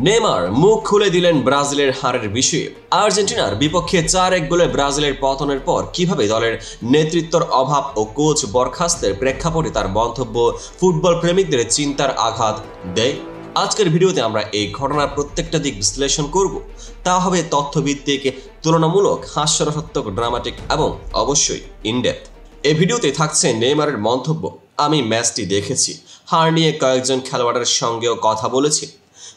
Neymar মুখ খুলে দিলেন ব্রাজিলের হারের বিষয়ে। আর্জেন্টিনার বিপক্ষে 4-1 গোলে ব্রাজিলের পতনের পর কিভাবে দলের নেতৃত্বের অভাব ও কোচ বরখাস্তের প্রেক্ষাপটে তার মন্তব্য ফুটবল প্রেমিকদের চিন্তার আঘাত দেয়। আজকের ভিডিওতে আমরা এই ঘটনার প্রত্যেকটা দিক বিশ্লেষণ করব। তা হবে তথ্যভিত্তিক, তুলনামূলক, হাস্যরসাত্মক, ড্রামাটিক এবং অবশ্যই ইনডেপথ। এই ভিডিওতে থাকছে নেইমারের মন্তব্য। আমি ম্যাচটি দেখেছি, হার নিয়ে কয়েকজন খেলোয়াড়ের সঙ্গেও কথা বলেছি।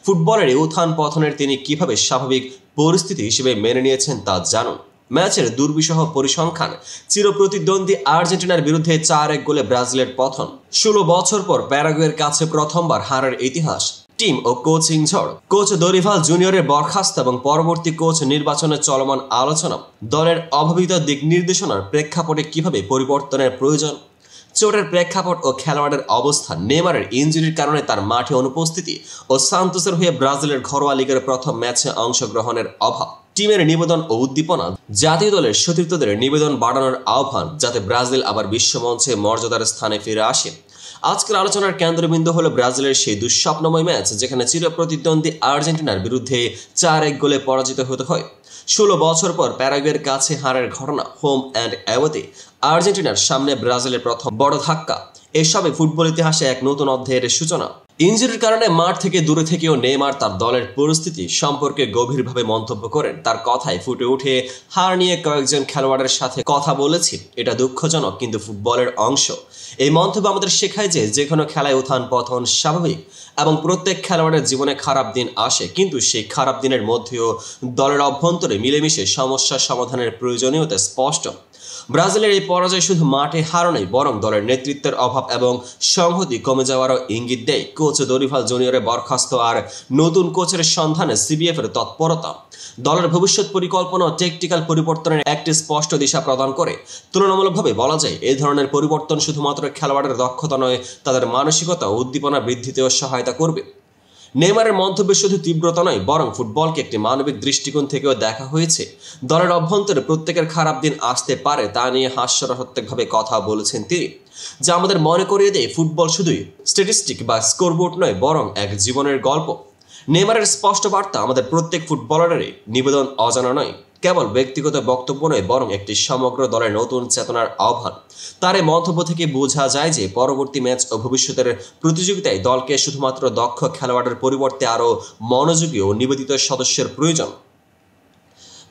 ফুটবলের উত্থান পতনের তিনি কিভাবে স্বাভাবিক পরিস্থিতি হিসেবে মেনে নিয়েছেন তা জানুন। ম্যাচের দুর্বিষহ পরিসংখ্যান। চিরপ্রতিদ্বন্দ্বী আর্জেন্টিনার বিরুদ্ধে 4-1 গোলে ব্রাজিলের পতন। 16 বছর পর প্যারাগুয়ের কাছে প্রথমবার হারের ইতিহাস। টিম ও কোচিং ঝড়। কোচ দরিভাল জুনিয়রের বরখাস্ত এবং পরবর্তী কোচ নির্বাচনে চলমান আলোচনা। দলের অভাবিত দিক নির্দেশনার প্রেক্ষাপটে কিভাবে পরিবর্তনের প্রয়োজন। চোটের প্রেক্ষাপট ও খেলোয়াড়ের অবস্থা। নেইমারের ইনজুরির কারণে তার মাঠে অনুপস্থিতি ও সান্তোসের হয়ে ব্রাজিলের ঘরোয়া লিগের প্রথম ম্যাচে অংশগ্রহণের অভাব। টিমের নিবেদন ও উদ্দীপনা। জাতীয় দলের সতীর্থদের নিবেদন বাড়ানোর আহ্বান, যাতে ব্রাজিল আবার বিশ্বমঞ্চে মর্যাদার স্থানে ফিরে আসে। আজকের আলোচনার কেন্দ্রবিন্দু হলো ব্রাজিলের সেই দুঃস্বপ্নময় ম্যাচ যেখানে চিরপ্রতিদ্বন্দ্বী আর্জেন্টিনার বিরুদ্ধে 4-1 গোলে পরাজিত হতে হয়। 16 বছর পর প্যারাগুয়ের কাছে হারের ঘটনা। হোম অ্যান্ড অ্যাওয়েতে আর্জেন্টিনার সামনে ব্রাজিলের প্রথম বড় ধাক্কা। এসবে ফুটবল ইতিহাসে এক নতুন অধ্যায়ের সূচনা। ইনজুরির কারণে মাঠ থেকে দূরে থেকেও নেইমার তার দলের পরিস্থিতি সম্পর্কে গভীরভাবে মন্তব্য করেন। তার কথায় ফুটে উঠে, হার নিয়ে কয়েকজন খেলোয়াড়ের সাথে কথা বলেছি, এটা দুঃখজনক কিন্তু ফুটবলের অংশ। এই মন্তব্য আমাদের শেখায় যে কোনো খেলায় উত্থান পতন স্বাভাবিক এবং প্রত্যেক খেলোয়াড়ের জীবনে খারাপ দিন আসে, কিন্তু সেই খারাপ দিনের মধ্যেও দলের অভ্যন্তরে মিলেমিশে সমস্যা সমাধানের প্রয়োজনীয়তা স্পষ্ট। ব্রাজিলের এই পরাজয় শুধু মাঠে হার নয়, বরং দলের নেতৃত্বের অভাব এবং সংহতি কমে যাওয়ারও ইঙ্গিত দেয়। কোচ দরিভাল জুনিয়রের বরখাস্ত আর নতুন কোচের সন্ধানে সিবিএফ এর তৎপরতা দলের ভবিষ্যৎ পরিকল্পনা ও টেকটিক্যাল পরিবর্তনের একটি স্পষ্ট দিশা প্রদান করে। তুলনামূলকভাবে বলা যায়, এই ধরনের পরিবর্তন শুধুমাত্র খেলোয়াড়ের দক্ষতা নয়, তাদের মানসিকতা ও উদ্দীপনা বৃদ্ধিতেও সহায়তা করবে। নেইমারের মন্তব্যে শুধু তীব্রতা নয়, বরং ফুটবলকে একটি মানবিক দৃষ্টিকোণ থেকেও দেখা হয়েছে। দলের অভ্যন্তরে প্রত্যেকের খারাপ দিন আসতে পারে, তা নিয়ে হাস্যরসাত্মকভাবে কথা বলেছেন তিনি, যা আমাদের মনে করিয়ে দেয় ফুটবল শুধুই স্ট্যাটিস্টিক বা স্কোরবোর্ড নয়, বরং এক জীবনের গল্প। নেইমারের স্পষ্ট বার্তা আমাদের প্রত্যেক ফুটবলারেরই নিবেদন অজানা নয়, কেবল ব্যক্তিগত বক্তব্য নয়, বরং একটি সমগ্র দলের নতুন চেতনার আহ্বান। তার এই মন্তব্য থেকে বোঝা যায় যে পরবর্তী ম্যাচ ও ভবিষ্যতের প্রতিযোগিতায় দলকে শুধুমাত্র দক্ষ খেলোয়াড়ের পরিবর্তে আরও মনোযোগী ও নিবেদিত সদস্যের প্রয়োজন।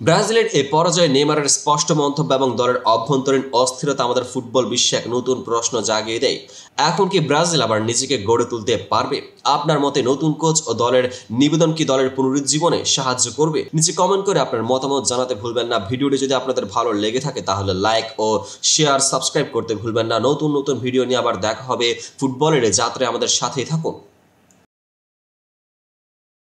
ব্রাজিলের এই পরাজয়ে নেইমারের স্পষ্ট মন্তব্য এবং দলের অভ্যন্তরীণ অস্থিরতা আমাদের ফুটবল বিশ্বে এক নতুন প্রশ্ন জাগিয়ে দেয়। এখন কি ব্রাজিল আবার নিজেকে গড়ে তুলতে পারবে? আপনার মতে নতুন কোচ ও দলের নিবেদন কি দলের পুনরুজ্জীবনে সাহায্য করবে? নিচে কমেন্ট করে আপনার মতামত জানাতে ভুলবেন না। ভিডিওটি যদি আপনাদের ভালো লেগে থাকে তাহলে লাইক ও শেয়ার, সাবস্ক্রাইব করতে ভুলবেন না। নতুন নতুন ভিডিও নিয়ে আবার দেখা হবে। ফুটবলের যাত্রায় আমাদের সাথেই থাকুন।